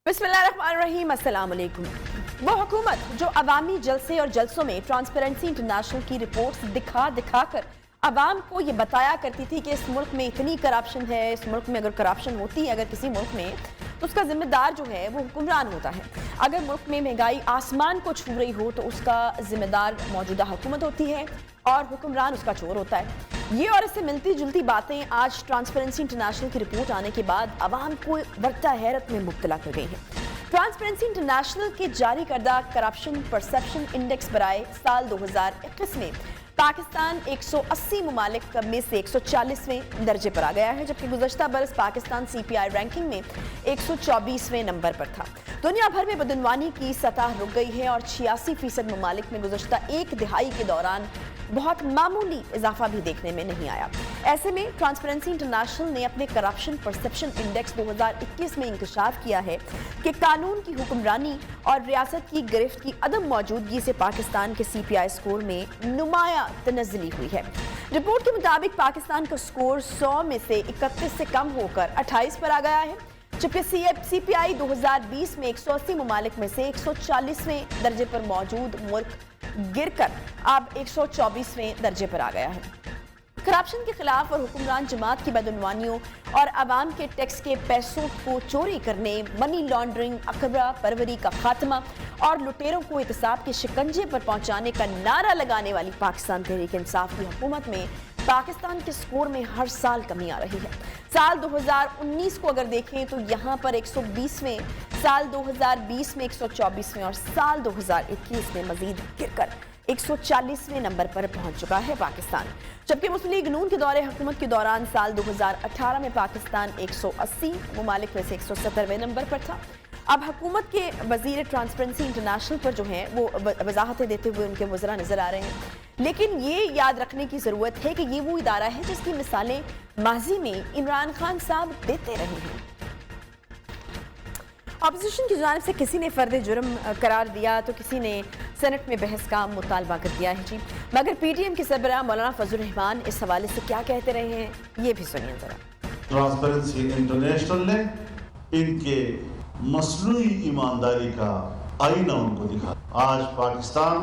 बिस्मिल्लाहिर्रहमानिर्रहीम, अस्सलाम वालेकुम। वो हुकूमत जो अवामी जलसे और जलसों में ट्रांसपेरेंसी इंटरनेशनल की रिपोर्ट्स दिखा दिखा कर अवाम को ये बताया करती थी कि इस मुल्क में इतनी करप्शन है, इस मुल्क में अगर करप्शन होती है अगर किसी मुल्क में, तो उसका जिम्मेदार जो है वो हुक्मरान होता है। अगर मुल्क में महंगाई आसमान को छू रही हो तो उसका जिम्मेदार मौजूदा हुकूमत होती है और हुक्मरान उसका चोर होता है। ये और इससे मिलती जुलती बातें आज ट्रांसपेरेंसी इंटरनेशनल की रिपोर्ट आने के बाद अवाम को बढ़ता हैरत में मुब्तला कर गई है। ट्रांसपेरेंसी इंटरनेशनल के जारी करदा करप्शन परसेप्शन इंडेक्स बराए साल 2021 में पाकिस्तान 180 ममालिक में से 140वें दर्जे पर आ गया है, जबकि गुज़श्ता बरस पाकिस्तान CPI रैंकिंग में 124वें नंबर पर था। दुनिया भर में बदनवानी की सतह रुक गई है और 86% ममालिक में गुज़श्ता एक दिहाई के दौरान बहुत मामूली इजाफा भी देखने में नहीं आया। ऐसे में ट्रांसपेरेंसी इंटरनेशनल ने अपने करप्शन परसेप्शन इंडेक्स 2021 में इंकशाफ किया है कि कानून की हुक्मरानी और रियासत की गिरफ्त की अदम मौजूदगी से पाकिस्तान के CPI स्कोर में नुमाया तनज़्ज़ुली हुई है। रिपोर्ट के मुताबिक पाकिस्तान का स्कोर 100 में से 31 से कम होकर 28 पर आ गया है, जबकि CPI 2020 में 180 ममालिक में से 140वें दर्जे पर मौजूद मुल्क गिरकर अब 124वें दर्जे पर आ गया है। करप्शन के खिलाफ और हुक्मरान जमात की बदनवानियों और अवाम के टैक्स के पैसों को चोरी करने, मनी लॉन्ड्रिंग, अकबरा परवरी का खात्मा और लुटेरों को एहतसाब के शिकंजे पर पहुंचाने का नारा लगाने वाली पाकिस्तान तहरीक इंसाफ की हुकूमत में पाकिस्तान के स्कोर में हर साल कमी आ रही है। साल 2019 को अगर देखें तो यहाँ पर 120वें, साल 2020 में 124वें और साल 2021 में मजीद गिरकर 140वें नंबर पर पहुंच चुका है पाकिस्तान। जबकि मुस्लिम लीग नून के दौरे हुकूमत के दौरान साल 2018 में पाकिस्तान 180 ममालिक में से 170वें नंबर पर था। अब हुकूमत के वजीर ट्रांसपेरेंसी इंटरनेशनल पर जो हैं वो वजाहतें देते हुए उनके वज़रा नजर आ रहे हैं, लेकिन ये याद रखने की ज़रूरत है कि ये वो इदारा है जिसकी मिसालें माजी में इमरान खान साहब देते रहे हैं। अपोजिशन की जानिब से किसी ने फ़र्द जुर्म करार दिया तो किसी ने सेनेट में बहस का मुतालबा कर दिया है जी, मगर PTM के सरबराह मौलाना फजल रहमान इस हवाले से क्या कहते रहे हैं, ये भी सुनिए जरा। ट्रांसपेरेंसी इंटरनेशनल ने इनके मसनूई ईमानदारी का आईना उनको दिखा। आज पाकिस्तान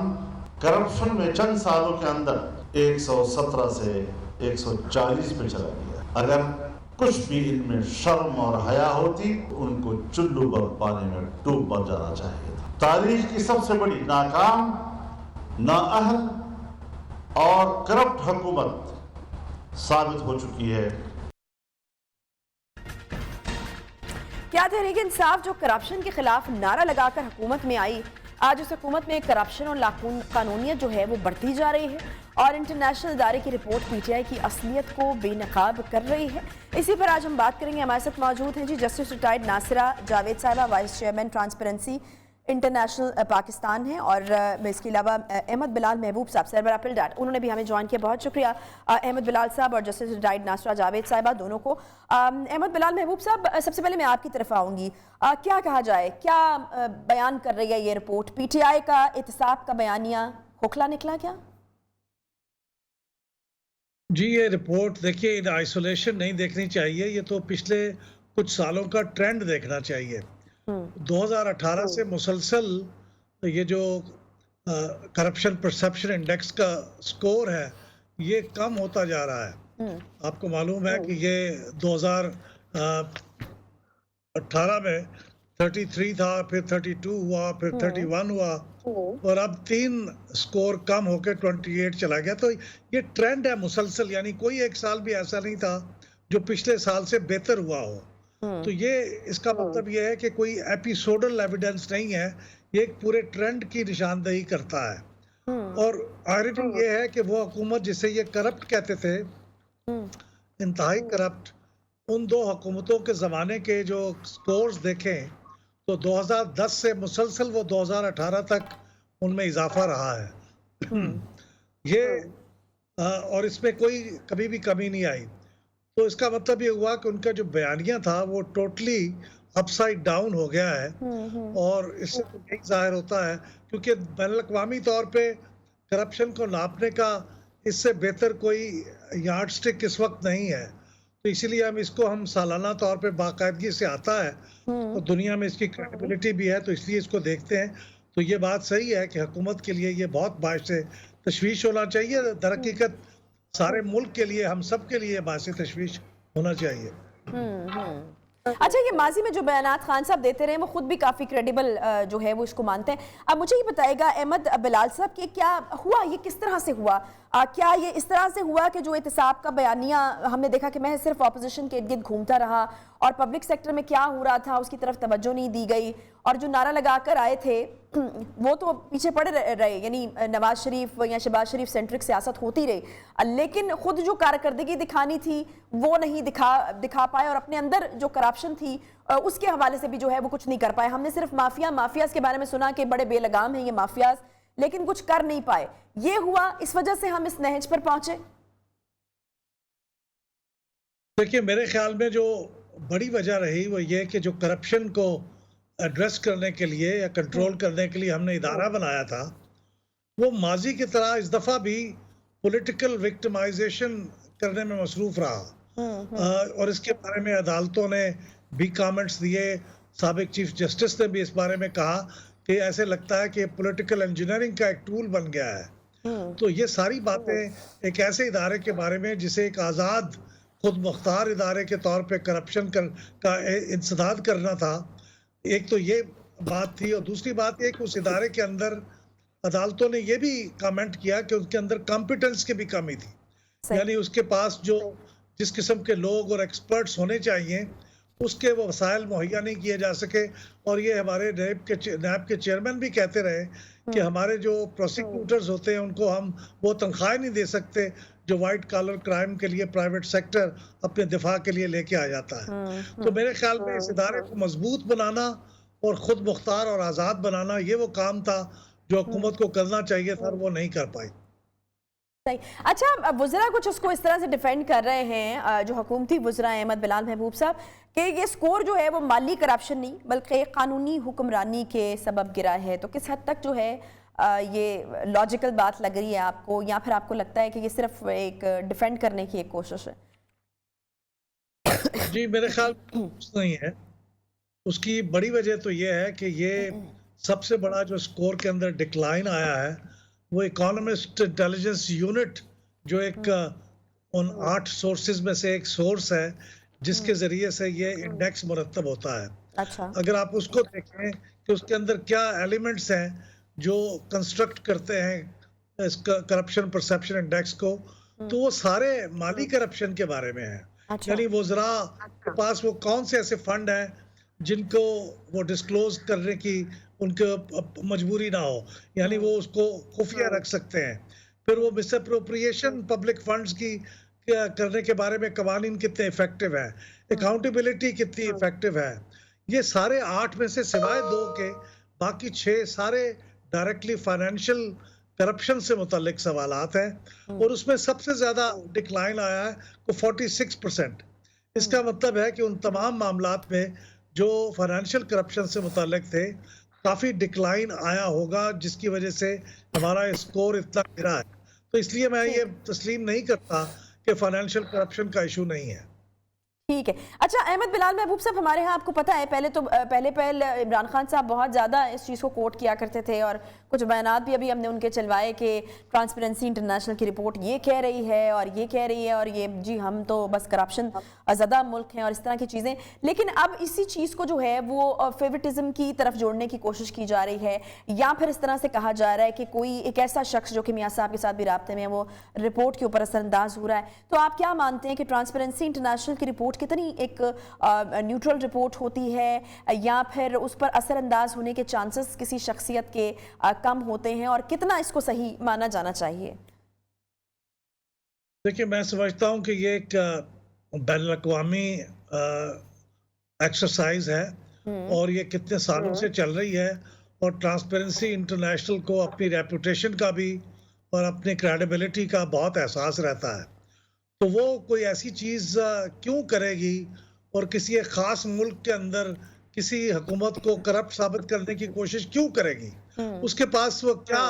करप्शन में चंद सालों के अंदर 117 से 140 पे चला गया। अगर कुछ भी इनमें शर्म और हया होती तो उनको चुल्लू पर पानी में डूब मर जाना चाहिए था। तारीख की सबसे बड़ी नाकाम, नाअहल और करप्ट हुकूमत साबित हो चुकी है। क्या तहरीक इंसाफ जो करप्शन के खिलाफ नारा लगाकर हुकूमत में आई, आज उस हुकूमत में करप्शन और कानूनियत जो है वो बढ़ती जा रही है और इंटरनेशनल इदारे की रिपोर्ट PTI की असलियत को बेनकाब कर रही है। इसी पर आज हम बात करेंगे। हमारे साथ मौजूद हैं जी जस्टिस रिटायर्ड नासिरा जावेद साहिबा, vice chairman transparency international Pakistan है, और इसके अलावा अहमद बिलाल महबूब साहब सरबराह पिलडाट, उन्होंने भी हमें ज्वाइन किया। बहुत शुक्रिया अहमद बिलाल साहब और जस्टिस रिटायर्ड नासिरा जावेद साहिबा दोनों को। अहमद बिलाल महबूब साहब, सबसे पहले मैं आपकी तरफ आऊँगी। क्या कहा जाए, क्या बयान कर रही है ये रिपोर्ट? PTI का एहतसाब का बयानिया खोखला निकला क्या? जी, ये रिपोर्ट देखिए इन आइसोलेशन नहीं देखनी चाहिए, ये तो पिछले कुछ सालों का ट्रेंड देखना चाहिए। 2018 से मुसलसल ये जो करप्शन परसेप्शन इंडेक्स का स्कोर है ये कम होता जा रहा है। आपको मालूम है कि ये 2018 में 33 था, फिर 32 हुआ, फिर 31 हुआ और अब 3 स्कोर कम होकर 28 चला गया। तो ये ट्रेंड है मुसलसल, यानी कोई एक साल भी ऐसा नहीं था जो पिछले साल से बेहतर हुआ हो। तो ये इसका मतलब ये है कि कोई एपिसोडल एविडेंस नहीं है, ये एक पूरे ट्रेंड की निशानदेही करता है। और आयरनी ये है कि वो हुकूमत जिसे ये करप्ट कहते थे, इंतहाई करप्ट, उन 2 हुकूमतों के ज़माने के जो स्कोर्स देखें तो 2010 से मुसलसल वो 2018 तक उनमें इजाफा रहा है। ये और इसमें कोई कभी भी कमी नहीं आई। तो इसका मतलब ये हुआ कि उनका जो बयानिया था वो टोटली अपसाइड डाउन हो गया है। और इससे तो यही जाहिर होता है, क्योंकि बैनुल-अक़वामी तौर पे करप्शन को नापने का इससे बेहतर कोई यार्ड स्टिक इस वक्त नहीं है। تو اسی لیے ہم سالانہ طور پہ باقاعدگی سے آتا ہے اور دنیا میں اس کی کریڈیبلٹی بھی ہے، تو اس لیے اس کو دیکھتے ہیں. تو یہ بات صحیح ہے کہ حکومت کے لیے یہ بہت باعث تشویش ہونا چاہیے. در حقیقت سارے ملک کے لیے، ہم سب کے لیے باعث تشویش ہونا چاہیے. اچھا، یہ ماضی میں جو بیانات خان صاحب دیتے رہے وہ خود بھی کافی کریڈیبل جو ہے وہ اس کو مانتے ہیں. اب مجھے یہ بتائے گا احمد بلال صاحب کہ کیا ہوا، یہ کس طرح سے ہوا؟ کیا یہ اس طرح سے ہوا کہ جو احتساب کا بیانیہ ہم نے دیکھا کہ محض صرف اپوزیشن کے ارد گرد گھومتا رہا اور پبلک سیکٹر میں کیا ہو رہا تھا اس کی طرف توجہ نہیں دی گئی، اور جو نعرہ لگا کر آئے تھے وہ تو پیچھے پڑے رہے، یعنی نواز شریف یا شہباز شریف سینٹرک سیاست ہوتی رہی، لیکن خود جو کارکردگی دکھانی تھی وہ نہیں دکھا پائے، اور اپنے اندر جو کرپشن تھی اس کے حوالے سے بھی جو ہے وہ کچھ نہیں کر پائے. ہم نے صرف مافیاز کے بارے میں سنا کہ بڑے بے لگام ہیں یہ مافیاز، لیکن کچھ کر نہیں پائے. یہ ہوا، اس وجہ سے ہم اس نہج پر پہنچے. دیکھیے، میرے خیال میں جو بڑی وجہ رہی وہ یہ کہ جو کرپشن کو ایڈریس کرنے کے لیے یا کنٹرول کرنے کے لیے ہم نے ادارہ بنایا تھا، وہ ماضی کی طرح اس دفعہ بھی پولیٹیکل وکٹمائزیشن کرنے میں مصروف رہا. اور اس کے بارے میں عدالتوں نے بھی کامنٹس دیے. سابق چیف جسٹس نے بھی اس بارے میں کہا کہ ایسے لگتا ہے کہ پولیٹیکل انجینئرنگ کا ایک ٹول بن گیا ہے. تو یہ ساری باتیں ایک ایسے ادارے کے بارے میں جسے ایک آزاد خود مختار ادارے کے طور پہ کرپشن کا انسداد کرنا تھا، ایک تو یہ بات تھی. اور دوسری بات یہ کہ اس ادارے کے اندر عدالتوں نے یہ بھی کامنٹ کیا کہ اس کے اندر کمپیٹنس کی بھی کمی تھی. یعنی اس کے پاس جس قسم کے لوگ اور ایکسپرٹس ہونے چاہیے اس کے وہ وسائل مہیا نہیں کیے جا سکے. اور یہ ہمارے نیب کے چیئرمین بھی کہتے رہے کہ ہمارے جو پروسیکیوٹرز ہوتے ہیں ان کو ہم وہ تنخواہیں نہیں دے سکتے جو وائٹ کالر کرائم کے لیے پرائیویٹ سیکٹر اپنے دفاع کے لیے لے کے آ جاتا ہے. تو میرے خیال میں اس ادارے کو مضبوط بنانا اور خود مختار اور آزاد بنانا یہ وہ کام تھا جو حکومت کو کرنا چاہیے تھا، وہ نہیں کر پائی. اچھا، وزراء کچھ اس کو اس طرح سے ڈیفینڈ کر رہے ہیں، جو حکومتی وزراء احمد بلال محبوب صاحب، کہ یہ سکور جو ہے وہ مالی کرپشن نہیں بلکہ قانونی حکمرانی کے سبب گرا ہے. تو کس حد تک جو ہے یہ لاجیکل بات لگ رہی ہے آپ کو، یا پھر آپ کو لگتا ہے کہ یہ صرف ایک ڈیفینڈ کرنے کی ایک کوشش ہے؟ جی، میرے خیال نہیں ہے. اس کی بڑی وجہ تو یہ ہے کہ یہ سب سے بڑا جو سکور کے اندر ڈکلائن آیا ہے وہ اکانومسٹ انٹیلیجنس یونٹ، جو ایک ان 8 سورسز میں سے ایک سورس ہے جس کے ذریعے سے یہ انڈیکس مرتب ہوتا ہے. اگر آپ اس کو دیکھیں کہ اس کے اندر کیا ایلیمنٹس ہیں جو کنسٹرکٹ کرتے ہیں اس کرپشن پرسیپشن انڈیکس کو، تو وہ سارے مالی کرپشن کے بارے میں ہیں. یعنی وزراء کے پاس وہ کون سے ایسے فنڈ ہیں جن کو وہ ڈسکلوز کرنے کی ان کے مجبوری نہ ہو، یعنی وہ اس کو خفیہ رکھ سکتے ہیں. پھر وہ مس اپروپریشن پبلک فنڈز کی کرنے کے بارے میں قوانین کتنے افیکٹو ہیں، اکاؤنٹیبلٹی کتنی افیکٹو ہے. یہ سارے 8 میں سے سوائے 2 کے باقی 6 سارے ڈائریکٹلی فائنینشیل کرپشن سے متعلق سوالات ہیں. اور اس میں سب سے زیادہ ڈکلائن آیا ہے وہ 46%. اس کا مطلب ہے کہ ان تمام معاملات میں جو فائنینشیل کرپشن سے متعلق تھے کافی ڈکلائن آیا ہوگا، جس کی وجہ سے ہمارا اسکور اتنا گرا ہے. تو اس لیے میں یہ تسلیم نہیں کرتا کہ فائنینشیل کرپشن کا ایشو نہیں ہے. ٹھیک ہے. اچھا احمد بلال محبوب صاحب، ہمارے ہاں آپ کو پتہ ہے پہلے عمران خان صاحب بہت زیادہ اس چیز کو کوٹ کیا کرتے تھے، اور کچھ بیانات بھی ابھی ہم نے ان کے چلوائے کہ ٹرانسپیرنسی انٹرنیشنل کی رپورٹ یہ کہہ رہی ہے اور یہ کہہ رہی ہے، اور یہ جی ہم تو بس کرپشن زدہ ملک ہیں اور اس طرح کی چیزیں. لیکن اب اسی چیز کو جو ہے وہ فیورٹزم کی طرف جوڑنے کی کوشش کی جا رہی ہے، یا پھر اس طرح سے کہا جا رہا ہے کہ کوئی ایک ایسا شخص جو کہ میاں صاحب کے ساتھ بھی رابطے میں وہ رپورٹ کے اوپر اثر انداز ہو رہا ہے. تو آپ کیا مانتے ہیں کہ ٹرانسپیرنسی انٹرنیشنل کی رپورٹ کتنی ایک نیوٹرل رپورٹ ہوتی ہے، یا پھر اس پر اثر انداز ہونے کے چانسز کسی شخصیت کے کم ہوتے ہیں، اور کتنا اس کو صحیح مانا جانا چاہیے؟ دیکھیے، میں سمجھتا ہوں کہ یہ ایک بین الاقوامی ایکسرسائز ہے اور یہ کتنے سالوں سے چل رہی ہے. اور ٹرانسپیرنسی انٹرنیشنل کو اپنی ریپوٹیشن کا بھی اور اپنی کریڈیبلٹی کا بہت احساس رہتا ہے. تو وہ کوئی ایسی چیز کیوں کرے گی اور کسی ایک خاص ملک کے اندر کسی حکومت کو کرپٹ ثابت کرنے کی کوشش کیوں کرے گی؟ اس کے پاس وہ کیا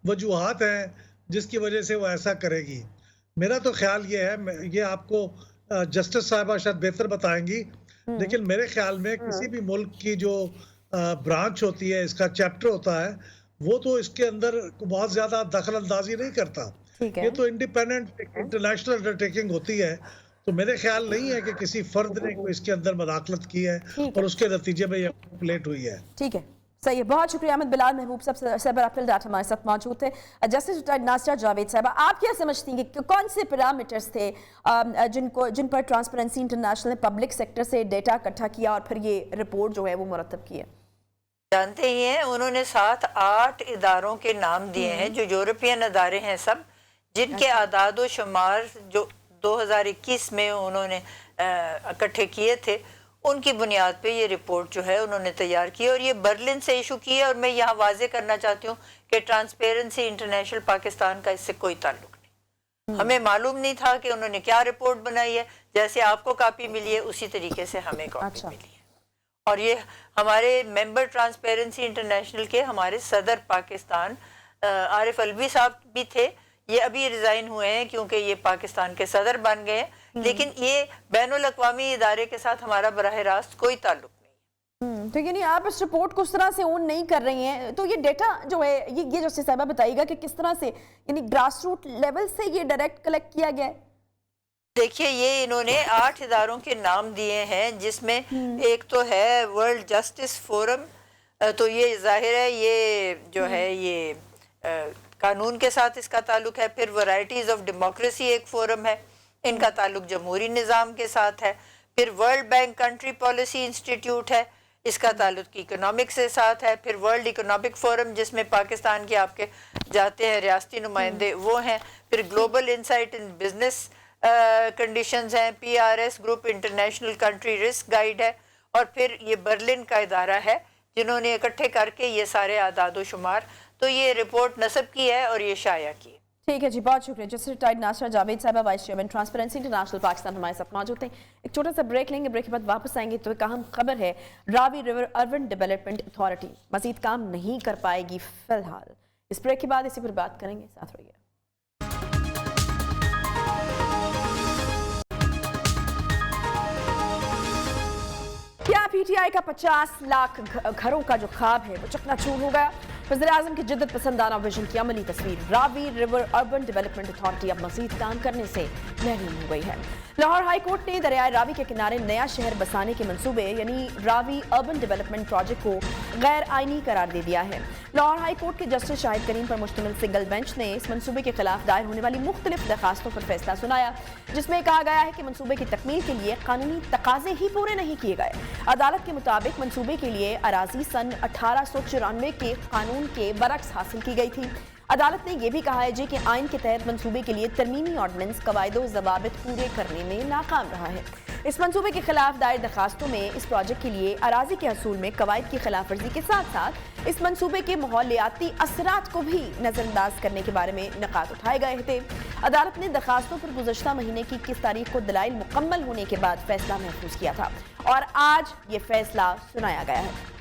وجوہات ہیں جس کی وجہ سے وہ ایسا کرے گی؟ میرا تو خیال یہ ہے، یہ آپ کو जस्टिस साहिबा शायद बेहतर बताएंगी, लेकिन मेरे ख्याल में किसी भी मुल्क की जो ब्रांच होती है, इसका चैप्टर होता है, वो तो इसके अंदर बहुत ज्यादा दखल अंदाजी नहीं करता। ये तो इंडिपेंडेंट इंटरनेशनल अंडरटेकिंग होती है, तो मेरे ख्याल नहीं है कि किसी फर्द ने कोई इसके अंदर मदाखलत की है और उसके नतीजे में ये प्लेट हुई है। ठीक है, सही है, बहुत शुक्रिया अहमद बिलाल महबूब साहब अपील डाट हमारे साथ मौजूद थे। जस्टिस रिटायर्ड नासिरा जावेद साहब, आप क्या समझती हैं कि कौन से पैरामीटर्स थे जिन पर ट्रांसपेरेंसी इंटरनेशनल ने पब्लिक सेक्टर से डेटा इकट्ठा किया और फिर ये रिपोर्ट जो है वो मुरतब की है? जानते ही हैं, उन्होंने 7-8 इदारों के नाम दिए हैं जो यूरोपियन अदारे हैं सब, जिनके आदाद व शुमार जो 2021 में उन्होंने इकट्ठे किए थे, उनकी बुनियाद पे ये रिपोर्ट जो है उन्होंने तैयार की और ये बर्लिन से इशू की है। और मैं यहाँ वाजे करना चाहती हूँ कि ट्रांसपेरेंसी इंटरनेशनल पाकिस्तान का इससे कोई ताल्लुक नहीं। हमें मालूम नहीं था कि उन्होंने क्या रिपोर्ट बनाई है। जैसे आपको कॉपी मिली है उसी तरीके से हमें कॉपी मिली है। और ये हमारे मेंबर ट्रांसपेरेंसी इंटरनेशनल के हमारे सदर पाकिस्तान आरिफ अलवी साहब भी थे। ये अभी रिजाइन हुए हैं क्योंकि ये पाकिस्तान के सदर बन गए हैं, लेकिन ये बैनुल अक़वामी इदारे के साथ हमारा बराह रास्त कोई ताल्लुक नहीं। तो यानी आप इस रिपोर्ट को उस तरह से ओन नहीं कर रही हैं, तो ये डेटा जो है ये जस्टिस साहिबा बताइएगा कि किस तरह से यानी ग्रास रूट लेवल से ये डायरेक्ट कलेक्ट किया गया है? देखिए, ये इन्होंने 8 इदारों के नाम दिए हैं, जिसमें एक तो है वर्ल्ड जस्टिस फोरम, तो ये जाहिर है ये जो है ये कानून के साथ इसका ताल्लुक है। फिर वैरायटीज़ ऑफ डेमोक्रेसी एक फोरम है, इनका ताल्लुक जमहूरी निज़ाम के साथ है। फिर world bank country policy institute है, इसका ताल्लुक इकोनॉमिक्स के साथ है। फिर वर्ल्ड इकोनॉमिक फोरम जिसमें पाकिस्तान के आपके जाते हैं रियासती नुमाइंदे, वो हैं। फिर global insight in business conditions हैं, PRS group international country risk guide है। और फिर ये बर्लिन का इदारा है जिन्होंने इकट्ठे करके ये सारे आदाद शुमार तो ये रिपोर्ट नस्ब की है और ये शाया की है। ठीक है जी, बहुत शुक्रिया। जस्टिस रिटायर्ड नासिरा जावेद साहबा, vice chairman transparency international Pakistan, हमारे साथ मौजूद हैं। एक छोटा सा ब्रेक लेंगे, ब्रेक के बाद वापस आएंगे तो एक अहम खबर है, Ravi river urban development authority मजीद काम नहीं कर पाएगी फिलहाल। इस ब्रेक के बाद इसी पर बात करेंगे, साथ रहिए। क्या PTI का 50 लाख घरों का जो ख्वाब है वो चकनाचूर हो गया? वज़ीर-ए-आज़म की जिद्दत पसंदाना विजन की अमली तस्वीर। Ravi river urban development authority अब मजीद काम करने से महरूम हो गई है। लाहौर हाई कोर्ट ने दरियाए रावी के किनारे नया शहर बसाने के मंसूबे यानी रावी अर्बन डेवलपमेंट प्रोजेक्ट को गैर आइनी करार दे दिया है। लाहौर हाई कोर्ट के जस्टिस शाहिद करीम पर मुश्तमिल सिंगल बेंच ने इस मंसूबे के खिलाफ दायर होने वाली मुख्तलिफ दरखास्तों पर फैसला सुनाया, जिसमें कहा गया है कि मंसूबे की तकमील के लिए कानूनी तकाजे ही पूरे नहीं किए गए। अदालत के मुताबिक मंसूबे के लिए अराजी सन 1894 के कानून के बरक्स हासिल की गई थी। अदालत ने यह भी कहा है कि आइन के तहत मंसूबे के लिए तरमीमी ऑर्डिनेंस कवायदो ज़वाबित पूरे करने में नाकाम रहा है। इस मंसूबे के खिलाफ दायर दरखास्तों में इस प्रोजेक्ट के लिए अराजी के हसूल में कवायद की खिलाफ वर्जी के साथ साथ इस मंसूबे के माहौलियाती असरात को भी नजरअंदाज करने के बारे में निकात उठाए गए थे। अदालत ने दरखास्तों पर गुज़श्ता महीने की 21 तारीख को दलाइल मुकम्मल होने के बाद फैसला महफूज किया था और आज ये फैसला सुनाया गया है।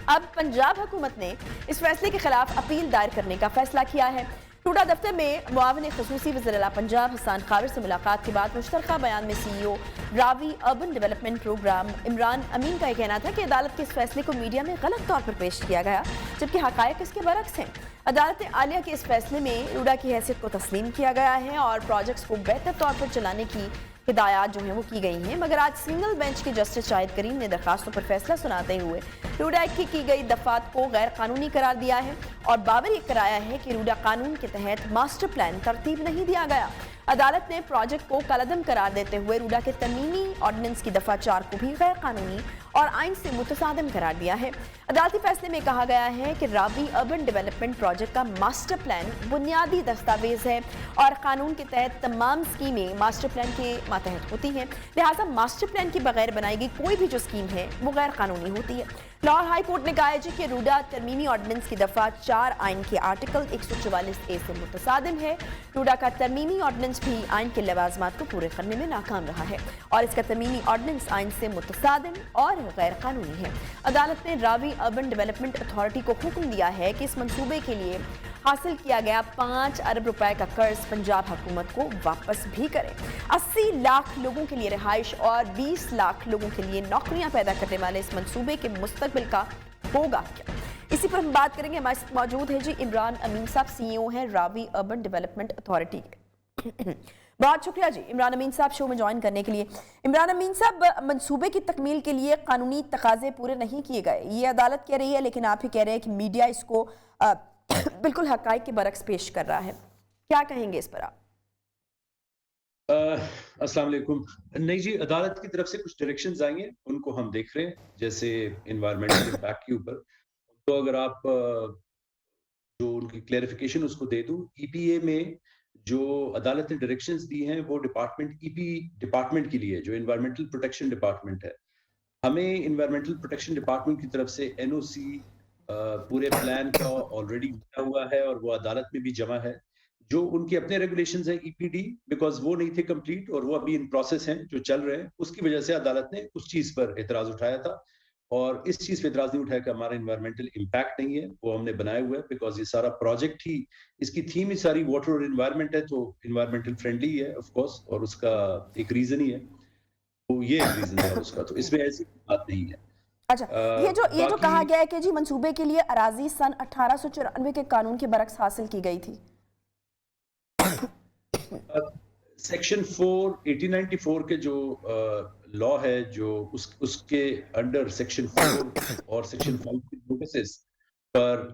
अब पंजाब हुकूमत ने इस फैसले के खिलाफ अपील दायर करने का फैसला किया है। टूडा दफ्तर में मुआविन ख़ुसूसी वज़ीर-ए-आला पंजाब हसन खाविर से मुलाकात के बाद मुश्तरका बयान में CEO Ravi urban development programme Imran Amin का यह कहना था कि अदालत के इस फैसले को मीडिया में गलत तौर पर पेश किया गया, जबकि हक़ाइक़ इसके बरक्स हैं। अदालत आलिया के इस फैसले में टूडा की हैसियत को तस्लीम किया गया है और प्रोजेक्ट्स को बेहतर तौर पर चलाने की हिदायत जो है वो की गई हैं। मगर आज सिंगल बेंच के जस्टिस शाहिद करीम ने दरखास्तों पर फैसला सुनाते हुए रूडा की गई दफात को गैर कानूनी करार दिया है और बावर ये कराया है कि रूडा कानून के तहत मास्टर प्लान तरतीब नहीं दिया गया। अदालत ने प्रोजेक्ट को कलअदम करार देते हुए रूडा के तरमीमी ऑर्डिनेंस की दफा 4 को भी गैर कानूनी और आइन से मुतसादिम करार दिया है। अदालती फैसले में कहा गया है कि रावी अर्बन डेवलपमेंट प्रोजेक्ट का मास्टर प्लान बुनियादी दस्तावेज है और कानून के तहत तमाम स्कीमें मास्टर प्लान के मातहत होती हैं, लिहाजा मास्टर प्लान के बगैर बनाई गई कोई भी जो स्कीम है वो गैर कानूनी होती है। लाहौर हाई कोर्ट ने कहा है कि रूडा तरमीमी ऑर्डिनेंस की दफा 4 आइन के आर्टिकल 144A से मुतसादिम है। रूडा का तरमीमी ऑर्डिनेंस भी आइन के लवाजमात को पूरे करने में नाकाम रहा है और इसका तरमीमी ऑर्डिनेंस आइन से मुतसादिम और गैर कानूनी है। अदालत ने रावी अर्बन डेवलपमेंट अथॉरिटी को हुक्म दिया है कि इस मंसूबे के लिए हासिल किया गया 5 अरब रुपए का कर्ज पंजाब हुकूमत को वापस भी करे। 80 लाख लोगों के लिए रिहाइश और 20 लाख लोगों के लिए नौकरियां पैदा करने वाले इस मंसूबे के मुस्तकबिल का होगा क्या? इसी पर हम बात करेंगे। हमारे साथ मौजूद है जी इमरान अमीन साहब, CEO हैं रावी अर्बन डेवलपमेंट अथॉरिटी के। बहुत शुक्रिया जी इमरान अमीन साहब शो में ज्वाइन करने के लिए। इमरान अमीन साहब, मंसूबे की तकमील के लिए कानूनी तकाजे पूरे नहीं किए गए, ये अदालत कह रही है, लेकिन आप ही कह रहे हैं कि मीडिया इसको बिल्कुल हकाइक के बरक्स पेश कर रहा है। क्या कहेंगे इस पर आप? अस्सलाम वालेकुम। नहीं जी, अदालत की तरफ से कुछ डायरेक्शंस आई हैं, उनको हम देख रहे हैं, जैसे एनवायरमेंटल इम्पैक्ट के ऊपर। तो अगर आप जो उनकी क्लैरिफिकेशन उसको दे दूं, EPA में जो अदालत ने डायरेक्शंस दी हैं वो डिपार्टमेंट के लिए, जो एनवायरमेंटल प्रोटेक्शन डिपार्टमेंट है, हमें एनवायरमेंटल प्रोटेक्शन डिपार्टमेंट की तरफ से NOC पूरे प्लान का ऑलरेडी दिया हुआ है और वो अदालत में भी जमा है। जो उनके अपने रेगुलेशंस हैं EPD, बिकॉज वो नहीं थे कंप्लीट और वो अभी इन प्रोसेस हैं, जो चल रहे हैं, उसकी वजह से अदालत ने उस चीज पर एतराज उठाया था। और इस चीज पे एतराज नहीं उठाया कि हमारा इन्वायरमेंटल इम्पैक्ट नहीं है, वो हमने बनाया हुआ है, बिकॉज ये सारा प्रोजेक्ट ही, इसकी थीम ही सारी वाटर और इन्वायरमेंट है, तो इन्वायरमेंटल फ्रेंडली है ऑफ कोर्स, और उसका एक रीजन ही है, तो ये एक रीजन है उसका, तो इसमें ऐसी बात नहीं है। अच्छा, ये जो कहा गया है कि जी मंसूबे के लिए अराजी सन 1894 के कानून के बरक्स हासिल की गई थी। सेक्शन 4 1894 के जो लॉ है, जो उसके अंडर सेक्शन 4 और सेक्शन 5 के नोटिस पर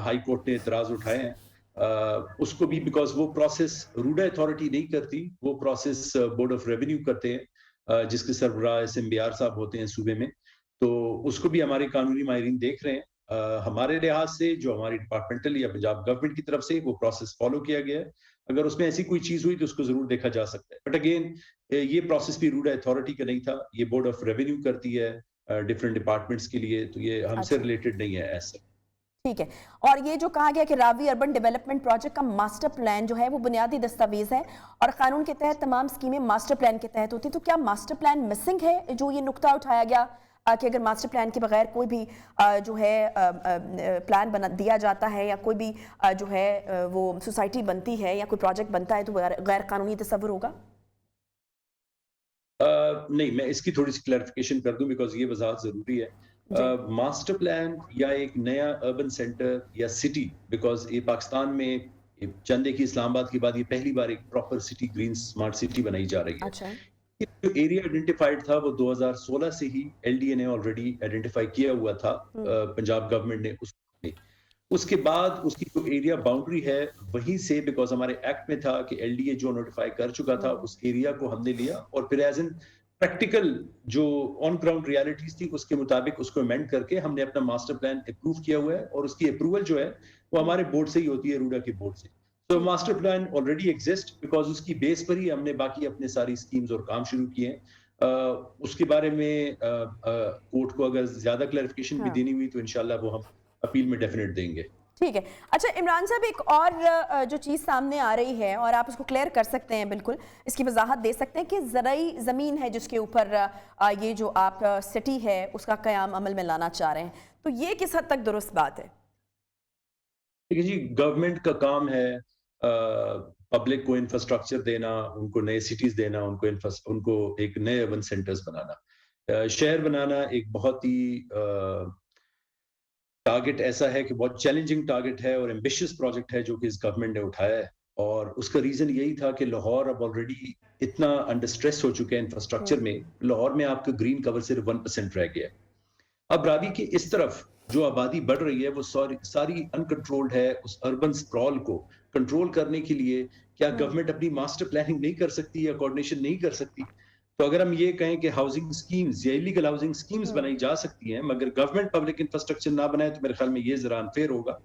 हाई कोर्ट ने इतराज उठाए हैं। उसको भी बिकॉज वो प्रोसेस रूडा अथॉरिटी नहीं करती, वो प्रोसेस बोर्ड ऑफ रेवेन्यू करते हैं, जिसके सरबराह SMBR साहब होते हैं सूबे में, तो उसको भी हमारे कानूनी माहिरीन देख रहे हैं। हमारे लिहाज से जो हमारी डिपार्टमेंटल या पंजाब गवर्नमेंट की तरफ से वो प्रोसेस फॉलो किया गया है। अगर उसमें ऐसी कोई चीज हुई तो उसको जरूर देखा जा सकता है, बट अगेन ये प्रोसेस भी रूडा अथॉरिटी का नहीं था, ये बोर्ड ऑफ रेवेन्यू करती है डिफरेंट डिपार्टमेंट्स के लिए, तो ये हमसे रिलेटेड नहीं है ऐसा। ठीक है, और ये जो कहा गया कि रावी अर्बन डेवलपमेंट प्रोजेक्ट का मास्टर प्लान जो है वो बुनियादी दस्तावेज है और कानून के तहत तमाम स्कीमें मास्टर प्लान के तहत होती, तो क्या मास्टर प्लान मिसिंग है? जो ये नुक्ता उठाया गया कि अगर मास्टर प्लान के बगैर कोई भी जो है प्लान बना दिया जाता है या कोई भी जो है वो सोसाइटी बनती है या कोई प्रोजेक्ट बनता है तो गैर कानूनी तस्वुर होगा? नहीं, मैं इसकी थोड़ी सी क्लैरिफिकेशन कर दूं, बिकॉज ये वजाहत जरूरी है। मास्टर प्लान या एक नया अर्बन सेंटर या सिटी, बिकॉज ये पाकिस्तान में चंदे की इस्लामाबाद के बाद ये पहली बार एक proper city, green smart city बनाई जा रही है। अच्छा। जो एरिया आइडेंटिफाइड था वो 2016 से ही LDA ने ऑलरेडी आइडेंटिफाई किया हुआ था, पंजाब गवर्नमेंट ने उसके बाद उसकी जो एरिया बाउंड्री है वहीं से, बिकॉज हमारे एक्ट में था कि LDA जो नोटिफाई कर चुका था उस एरिया को हमने लिया और फिर एज एन प्रैक्टिकल जो ऑन ग्राउंड रियलिटीज थी उसके मुताबिक उसको अमेंड करके हमने अपना मास्टर प्लान अप्रूव किया हुआ है, और उसकी अप्रूवल जो है वो हमारे बोर्ड से ही होती है, रूडा के बोर्ड से। तो master plan already exist, because उसकी बेस पर ही हमने बाकी अपने सारी स्कीम्स और काम शुरू किए हैं। उसके बारे में कोर्ट को अगर ज्यादा क्लैरिफिकेशन भी देनी हुई तो इंशाल्लाह वो हम अपील में डेफिनेट देंगे। ठीक है। अच्छा इमरान साहब, एक और जो चीज़ सामने आ रही है और आप उसको क्लियर कर सकते हैं, बिल्कुल इसकी वजाहत दे सकते हैं कि ज़राई ज़मीन है जिसके ऊपर ये जो आप सिटी है उसका क़याम अमल में लाना चाह रहे हैं, तो ये किस हद तक दुरुस्त बात है? देखिए जी, गवर्नमेंट का काम है पब्लिक को इंफ्रास्ट्रक्चर देना, उनको नए सिटीज देना, उनको एक नए अर्बन सेंटर्स बनाना, शहर बनाना एक बहुत ही टारगेट ऐसा है कि बहुत चैलेंजिंग टारगेट है और एम्बिशियस प्रोजेक्ट है जो कि इस गवर्नमेंट ने उठाया है। और उसका रीजन यही था कि लाहौर अब ऑलरेडी इतना अंडर स्ट्रेस हो चुका है इंफ्रास्ट्रक्चर में, लाहौर में आपका ग्रीन कवर सिर्फ 1% रह गया है। अब रावी की इस तरफ जो आबादी बढ़ रही है वो सारी अनकंट्रोल्ड है। उस अर्बन स्प्रॉल को कंट्रोल करने के लिए क्या गवर्नमेंट अपनी मास्टर प्लानिंग नहीं कर सकती या कोऑर्डिनेशन नहीं कर सकती? तो अगर हम ये कहें कि हाउसिंग स्कीम्स या इलीगल हाउसिंग स्कीम्स बनाई जा सकती हैं मगर गवर्नमेंट पब्लिक इंफ्रास्ट्रक्चर ना बनाए तो मेरे ख्याल में ये जरा अनफेयर होगा।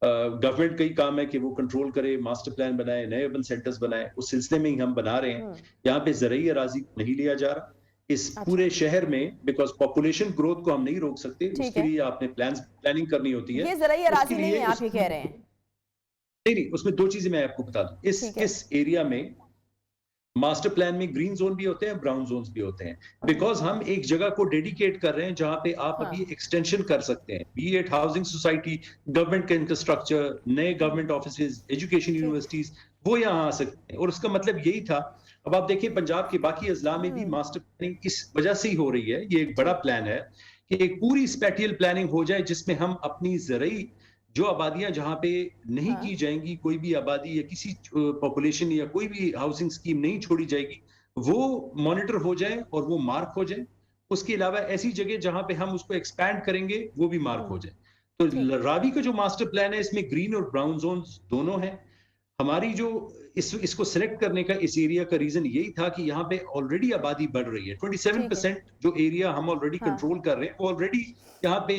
गवर्नमेंट का ही काम है कि वो कंट्रोल करे, मास्टर प्लान बनाए, नए अर्बन सेंटर्स बनाए, उस सिलसिले में ही हम बना रहे हैं। यहाँ पे ज़रई अराजी नहीं लिया जा रहा इस पूरे शहर में, बिकॉज पॉपुलेशन ग्रोथ को हम नहीं रोक सकते, उसके लिए आपने प्लानिंग करनी होती है। ये ज़रई अराजी नहीं है, आप ये कह रहे हैं? नहीं, उसमें दो चीजें मैं आपको बता दूं। इस एरिया में मास्टर प्लान में ग्रीन जोन भी होते हैं, ब्राउन जोन्स भी होते हैं, बिकॉज हम एक जगह को डेडिकेट कर रहे हैं जहां पे आप अभी एक्सटेंशन कर सकते हैं, B it housing society, government का इंफ्रास्ट्रक्चर, नए गवर्नमेंट ऑफिसेज, एजुकेशन यूनिवर्सिटीज, वो यहाँ आ सकते हैं। और उसका मतलब यही था। अब आप देखिए पंजाब के बाकी अजला में भी मास्टर प्लानिंग इस वजह से ही हो रही है, ये एक बड़ा प्लान है कि एक पूरी स्पेटियल प्लानिंग हो जाए जिसमें हम अपनी ज़रूरी जो आबादियां जहां पे नहीं की जाएंगी, कोई भी आबादी या किसी पॉपुलेशन या कोई भी हाउसिंग स्कीम नहीं छोड़ी जाएगी, वो मॉनिटर हो जाए और वो मार्क हो जाए। उसके अलावा ऐसी जगह जहां पे हम उसको एक्सपैंड करेंगे वो भी मार्क हो जाए। तो रावी का जो मास्टर प्लान है इसमें ग्रीन और ब्राउन जोन्स दोनों हैं। हमारी जो इसको सिलेक्ट करने का इस एरिया का रीजन यही था कि यहाँ पे ऑलरेडी आबादी बढ़ रही है। 27% जो एरिया हम ऑलरेडी कंट्रोल कर रहे हैं, वो ऑलरेडी यहाँ पे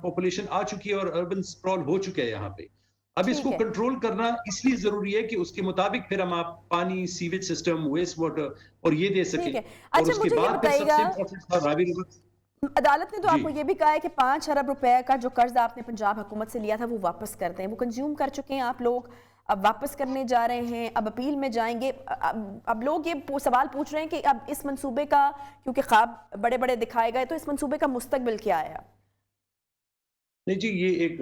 पॉपुलेशन आ चुकी है और अर्बन स्प्रॉल हो चुका है यहाँ पे। अब इसको कंट्रोल करना इसलिए जरूरी है कि उसके मुताबिक फिर हम आप पानी, सीवेज सिस्टम, वेस्ट वाटर और ये दे सके। और उसके बाद फिर सबसे इम्पोर्टेंट था रावी रिवर। अदालत ने तो आपको ये भी कहा है कि 5 अरब रुपए का जो कर्ज आपने पंजाब हुकूमत से लिया था वो वापस कर दें। वो कंज्यूम कर चुके हैं आप लोग, अब वापस करने जा रहे हैं, अब अपील में जाएंगे। अब लोग ये सवाल पूछ रहे हैं कि अब इस मंसूबे का, क्योंकि ख्वाब बड़े बड़े दिखाए गए, तो इस मंसूबे का मुस्तकबिल क्या है? नहीं जी, ये एक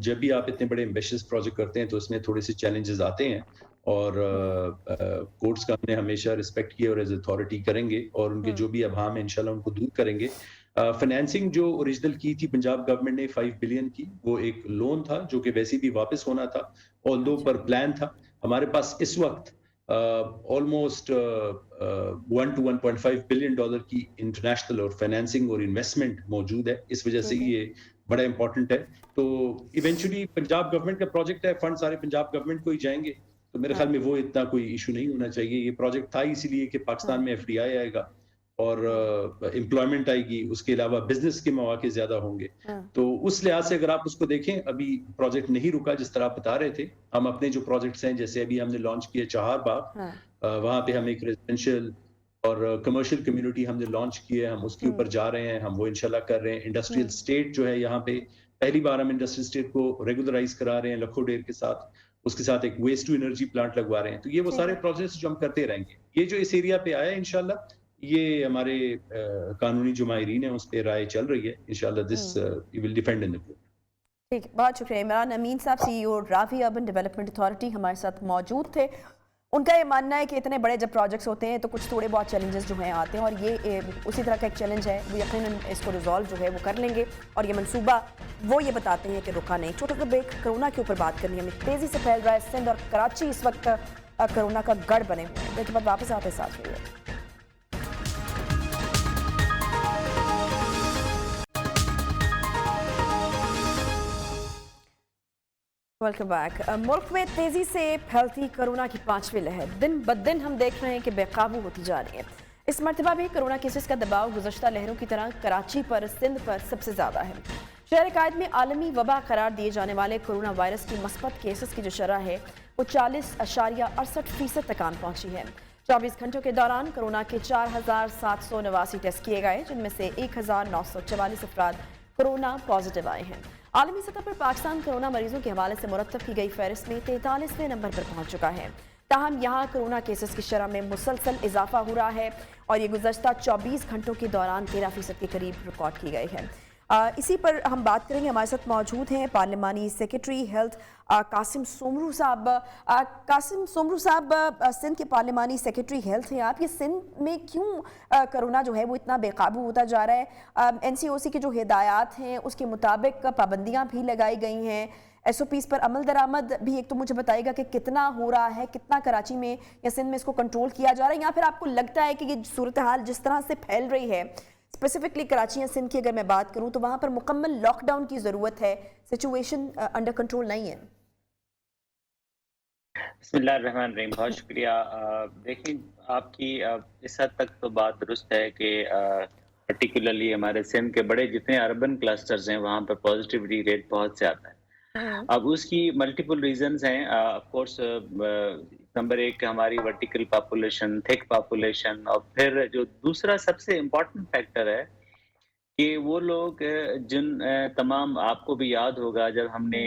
जब भी आप इतने बड़े एम्बिशियस प्रोजेक्ट करते हैं तो इसमें थोड़े से चैलेंजेस आते हैं और कोर्ट्स का हमने हमेशा रिस्पेक्ट किया और एज अथॉरिटी करेंगे और उनके जो भी अभाव है इंशाल्लाह उनको दूर करेंगे। फाइनेंसिंग जो ओरिजिनल की थी पंजाब गवर्नमेंट ने 5 बिलियन की, वो एक लोन था जो कि वैसे भी वापस होना था, ऑल्दो पर प्लान था। हमारे पास इस वक्त ऑलमोस्ट 1 to 1.5 बिलियन डॉलर की इंटरनेशनल और फाइनेंसिंग और इन्वेस्टमेंट मौजूद है। इस वजह से ये बड़ा इंपॉर्टेंट है। तो इवेंचुअली पंजाब गवर्नमेंट का प्रोजेक्ट है, फंड सारे पंजाब गवर्नमेंट को ही जाएंगे, तो मेरे ख्याल में वो इतना कोई इशू नहीं होना चाहिए। ये प्रोजेक्ट था इसीलिए कि पाकिस्तान में FDI आएगा और एम्प्लॉयमेंट आएगी, उसके अलावा बिजनेस के मौके ज्यादा होंगे। तो उस लिहाज से अगर आप उसको देखें, अभी प्रोजेक्ट नहीं रुका जिस तरह आप बता रहे थे। हम अपने जो प्रोजेक्ट्स हैं, जैसे अभी हमने लॉन्च किए चहार बाग, वहां पे हम एक रेजिडेंशियल और कमर्शियल कम्युनिटी हमने लॉन्च की है, हम उसके ऊपर जा रहे हैं, हम वो इंशाल्लाह कर रहे हैं। इंडस्ट्रियल स्टेट जो है यहाँ पे पहली बार हम इंडस्ट्रियल स्टेट को रेगुलराइज करा रहे हैं लखो डेर के साथ, उसके साथ एक वेस्ट टू एनर्जी प्लांट लगवा रहे हैं। तो ये वो सारे प्रोजेक्ट्स जो हम करते रहेंगे। ये जो इस एरिया पे आया इंशाल्लाह, ये हमारे कानूनी जो माहिरीन है उस पर राय चल रही है, इंशाल्लाह this we will defend in the court. ठीक, बहुत शुक्रिया। इमरान अमीन साहब, CEO Ravi urban development authority, हमारे साथ मौजूद थे। उनका ये मानना है कि इतने बड़े जब प्रोजेक्ट्स होते हैं तो कुछ थोड़े बहुत चैलेंजेस जो हैं आते हैं, और ये उसी तरह का एक चैलेंज है। वो यकीनन इसको रिजॉल्व जो है वो कर लेंगे। और ये मंसूबा वो ये बताते हैं कि रुका नहीं। छोटा सा ब्रेक, कोरोना के ऊपर बात करनी है। हमें तेज़ी से फैल रहा है सिंध और कराची इस वक्त कोरोना का गढ़ बने हुए हैं। ब्रेक के बाद वापस आते साथ हुए। Welcome back. मुल्क में तेजी से फैलती कोरोना की 5वीं लहर दिन ब दिन हम देख रहे हैं कि बेकाबू होती जा रही है। इस मरतबा भी कोरोना केसेस का दबाव गुज़श्ता लहरों की तरह कराची पर, सिंध पर सबसे ज़्यादा है। शहर कायद में आलमी वबा करार दिए जाने वाले कोरोना वायरस की मस्बत केसेस की जो शरह है वो 40.68% तक आन पहुंची है। 24 घंटों के दौरान कोरोना के 4789 टेस्ट किए गए, जिनमें से 1944 अफराद कोरोना पॉजिटिव आए हैं। आलमी सतह पर पाकिस्तान कोरोना मरीजों के हवाले से मुरतब की गई फहरिस्त में 43वें नंबर पर पहुंच चुका है। ताहम यहाँ कोरोना केसेस की शरह में मुसलसल इजाफा हो रहा है और ये गुज़श्ता 24 घंटों के दौरान 13% के करीब रिकॉर्ड की गई है। इसी पर हम बात करेंगे। हमारे साथ मौजूद हैं पार्लिमानी सेक्रेटरी हेल्थ कासिम सोमरू साहब। कासिम सोमरू साहब, सिंध के पार्लिमानी सेक्रेटरी हेल्थ हैं आप। ये सिंध में क्यों कोरोना जो है वो इतना बेकाबू होता जा रहा है? NCOC की जो हिदायत हैं उसके मुताबिक पाबंदियां भी लगाई गई हैं, SOPs पर अमल दरामद भी। एक तो मुझे बताइएगा कि कितना हो रहा है, कितना कराची में या सिंध में इसको कंट्रोल किया जा रहा है, या फिर आपको लगता है कि ये सूरत हाल जिस तरह से फैल रही है, स्पेसिफिकली कराची या सिंध की अगर मैं बात करूं, तो वहां पर मुकम्मल लॉकडाउन की जरूरत है, सिचुएशन अंडर कंट्रोल नहीं है? बिस्मिल्लाहिर्रहमानिर्रहीम, बहुत शुक्रिया। देखिए, आपकी इस हद तक तो बात दुरुस्त है कि पर्टिकुलरली हमारे सिंध के बड़े जितने अर्बन क्लस्टर्स हैं वहाँ पर पॉजिटिविटी रेट बहुत ज़्यादा है। अब उसकी मल्टीपल रीजंस हैं। ऑफ कोर्स नंबर 1 हमारी वर्टिकल पॉपुलेशन, थिक पॉपुलेशन, और फिर जो दूसरा सबसे इम्पोर्टेंट फैक्टर है कि वो लोग जिन तमाम, आपको भी याद होगा जब हमने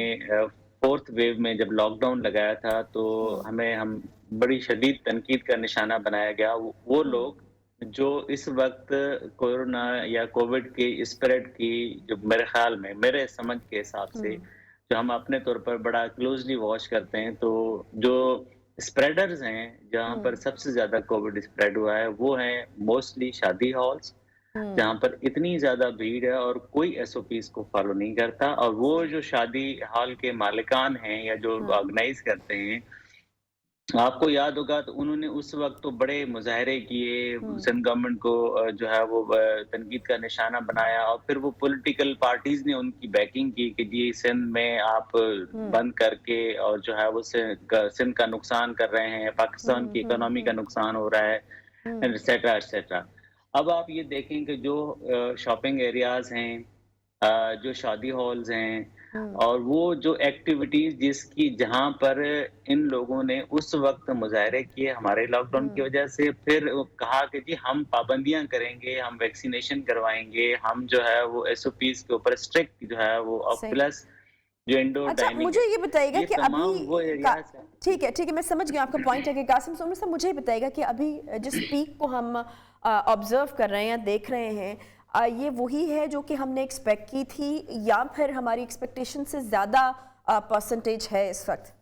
4th वेव में जब लॉकडाउन लगाया था तो हम बड़ी शदीद तनकीद का निशाना बनाया गया। वो लोग जो इस वक्त कोरोना या कोविड की स्प्रेड की जो मेरे ख्याल में मेरे समझ के हिसाब से जो हम अपने तौर पर बड़ा क्लोजली वॉच करते हैं, तो जो स्प्रेडर्स हैं जहाँ पर सबसे ज्यादा कोविड स्प्रेड हुआ है वो हैं मोस्टली शादी हॉल्स, जहाँ पर इतनी ज्यादा भीड़ है और कोई एसओपीज को फॉलो नहीं करता। और वो जो शादी हॉल के मालिकान हैं या जो ऑर्गेनाइज करते हैं, आपको याद होगा तो उन्होंने उस वक्त तो बड़े मुजाहरे किए, सिंध गवर्नमेंट को जो है वो तनकीद का निशाना बनाया, और फिर वो पॉलिटिकल पार्टीज ने उनकी बैकिंग की कि जी सिंध में आप बंद करके और जो है वो सिंध का नुकसान कर रहे हैं, पाकिस्तान की इकोनॉमी का नुकसान हो रहा है, एटसेट्रा एटसेट्रा। अब आप ये देखें कि जो शॉपिंग एरियाज हैं, जो शादी हॉल्स हैं, और वो जो एक्टिविटीज जिसकी जहां पर इन लोगों ने उस वक्त मुजाहरे किए हमारे लॉकडाउन की वजह से, फिर कहा कि जी हम पाबंदियां करेंगे, हम वैक्सीनेशन करवाएंगे, हम जो है वो एसओपीज के ऊपर स्ट्रिक्ट जो है वो, और प्लस जो इंडोर अच्छा, डाइनिंग मुझे ये बताइएगा कि अभी वो एरियाज हैं। ठीक है, मैं समझ गया आपका पॉइंट है कि कासिम सोमनी साहब मुझे ये बताइएगा कि अभी जिस पीक को हम ऑब्जर्व कर रहे हैं या देख रहे हैं, ये वही है जो कि हमने एक्सपेक्ट की थी या फिर हमारी एक्सपेक्टेशन से ज़्यादा परसेंटेज है इस वक्त?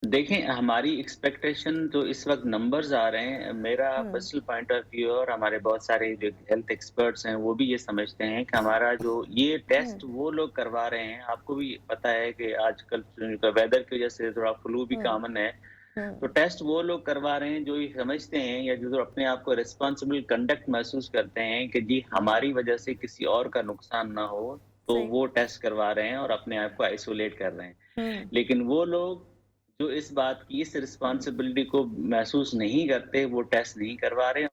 देखें, हमारी एक्सपेक्टेशन जो इस वक्त नंबर्स आ रहे हैं, मेरा पर्सनल पॉइंट ऑफ व्यू और हमारे बहुत सारे जो हेल्थ एक्सपर्ट्स हैं वो भी ये समझते हैं कि हमारा जो ये टेस्ट वो लोग करवा रहे हैं, आपको भी पता है कि आजकल वेदर की वजह से थोड़ा फ्लू भी कॉमन है, तो टेस्ट वो लोग करवा रहे हैं जो ये समझते हैं या जो अपने आप को रिस्पॉन्सिबल कंडक्ट महसूस करते हैं कि जी हमारी वजह से किसी और का नुकसान ना हो, तो वो टेस्ट करवा रहे हैं और अपने आप को आइसोलेट कर रहे हैं। लेकिन वो लोग जो इस बात की, इस रिस्पॉन्सिबिलिटी को महसूस नहीं करते, वो टेस्ट नहीं करवा रहे,